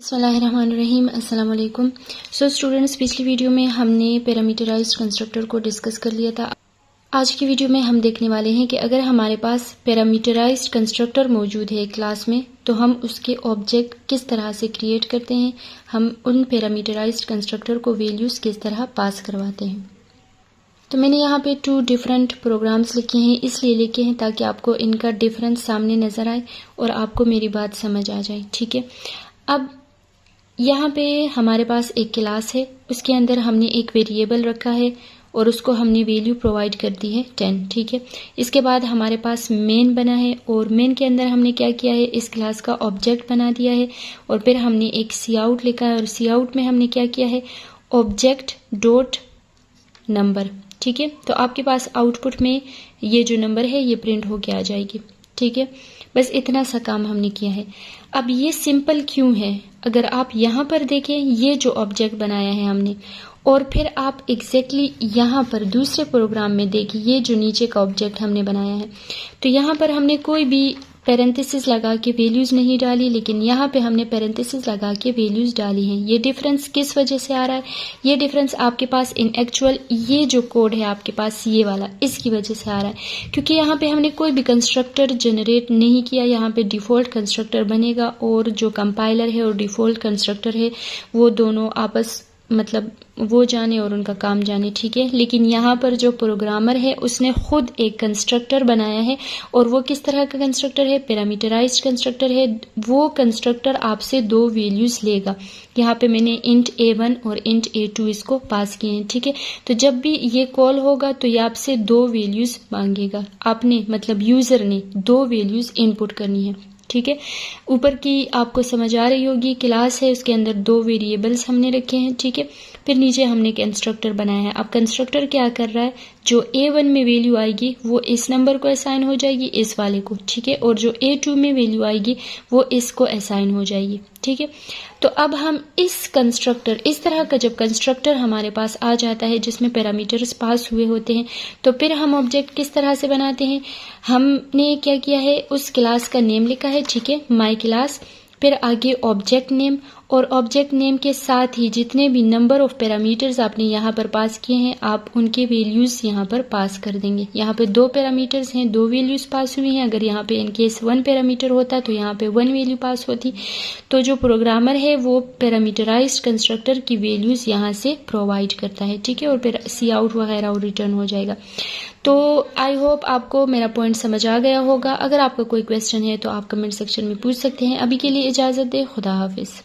बिस्मिल्लाहिर्रहमानिर्रहीम अस्सलाम वालेकुम। सो स्टूडेंट्स, पिछली वीडियो में हमने पैरामीटराइज्ड कंस्ट्रक्टर को डिस्कस कर लिया था। आज की वीडियो में हम देखने वाले हैं कि अगर हमारे पास पैरामीटराइज्ड कंस्ट्रक्टर मौजूद है क्लास में तो हम उसके ऑब्जेक्ट किस तरह से क्रिएट करते हैं, हम उन पैरामीटराइज्ड कंस्ट्रक्टर को वैल्यूज़ किस तरह पास करवाते हैं। तो मैंने यहाँ पे 2 डिफरेंट प्रोग्राम्स लिखे हैं, इसलिए लिखे हैं ताकि आपको इनका डिफरेंस सामने नज़र आए और आपको मेरी बात समझ आ जाए। ठीक है, अब यहाँ पे हमारे पास एक क्लास है, उसके अंदर हमने एक वेरिएबल रखा है और उसको हमने वैल्यू प्रोवाइड कर दी है 10। ठीक है, इसके बाद हमारे पास मेन बना है और मेन के अंदर हमने क्या किया है, इस क्लास का ऑब्जेक्ट बना दिया है और फिर हमने एक सी आउट लिखा है और सी आउट में हमने क्या किया है, ऑब्जेक्ट डॉट नंबर। ठीक है, तो आपके पास आउटपुट में ये जो नंबर है ये प्रिंट होके आ जाएगी। ठीक है, बस इतना सा काम हमने किया है। अब ये सिंपल क्यों है, अगर आप यहाँ पर देखें ये जो ऑब्जेक्ट बनाया है हमने, और फिर आप एग्जैक्टली यहाँ पर दूसरे प्रोग्राम में देखिए ये जो नीचे का ऑब्जेक्ट हमने बनाया है, तो यहाँ पर हमने कोई भी पैरेंथेसिस लगा के वैल्यूज़ नहीं डाली, लेकिन यहाँ पे हमने पैरेंथेसिस लगा के वैल्यूज़ डाली हैं। ये डिफरेंस किस वजह से आ रहा है, ये डिफरेंस आपके पास इन एक्चुअल ये जो कोड है आपके पास ये वाला, इसकी वजह से आ रहा है, क्योंकि यहाँ पे हमने कोई भी कंस्ट्रक्टर जनरेट नहीं किया। यहाँ पे डिफ़ॉल्ट कंस्ट्रक्टर बनेगा और जो कंपाइलर है और डिफ़ॉल्ट कंस्ट्रक्टर है वो दोनों आपस मतलब वो जाने और उनका काम जाने। ठीक है, लेकिन यहाँ पर जो प्रोग्रामर है उसने खुद एक कंस्ट्रक्टर बनाया है और वो किस तरह का कंस्ट्रक्टर है, पैरामीटराइज्ड कंस्ट्रक्टर है। वो कंस्ट्रक्टर आपसे 2 वैल्यूज़ लेगा। यहाँ पे मैंने इंट a1 और इंट a2 इसको पास किए हैं। ठीक है, तो जब भी ये कॉल होगा तो ये आपसे 2 वैल्यूज़ मांगेगा। आपने मतलब यूज़र ने 2 वैल्यूज़ इनपुट करनी है। ठीक है, ऊपर की आपको समझ आ रही होगी, क्लास है उसके अंदर 2 वेरिएबल्स हमने रखे हैं। ठीक है, फिर नीचे हमने कंस्ट्रक्टर बनाया है। अब कंस्ट्रक्टर क्या कर रहा है, जो a1 में वैल्यू आएगी वो इस नंबर को असाइन हो जाएगी, इस वाले को। ठीक है, और जो a2 में वैल्यू आएगी वो इसको असाइन हो जाएगी। ठीक है, तो अब हम इस कंस्ट्रक्टर, इस तरह का जब कंस्ट्रक्टर हमारे पास आ जाता है जिसमें पैरामीटर्स पास हुए होते हैं, तो फिर हम ऑब्जेक्ट किस तरह से बनाते हैं, हमने क्या किया है, उस क्लास का नेम लिखा है। ठीक है, माई क्लास, फिर आगे ऑब्जेक्ट नेम, और ऑब्जेक्ट नेम के साथ ही जितने भी नंबर ऑफ पैरामीटर्स आपने यहाँ पर पास किए हैं आप उनके वैल्यूज़ यहाँ पर पास कर देंगे। यहाँ पे 2 पैरामीटर्स हैं, 2 वैल्यूज़ पास हुई हैं। अगर यहाँ पे इन केस 1 पैरामीटर होता तो यहाँ पे 1 वैल्यू पास होती। तो जो प्रोग्रामर है वो पैरामीटराइज्ड कंस्ट्रक्टर की वैल्यूज़ यहाँ से प्रोवाइड करता है। ठीक है, और फिर सी आउट वगैरह और रिटर्न हो जाएगा। तो आई होप आपको मेरा पॉइंट समझ आ गया होगा। अगर आपका कोई क्वेश्चन है तो आप कमेंट सेक्शन में पूछ सकते हैं। अभी के लिए इजाज़त दें, खुदा हाफिज़।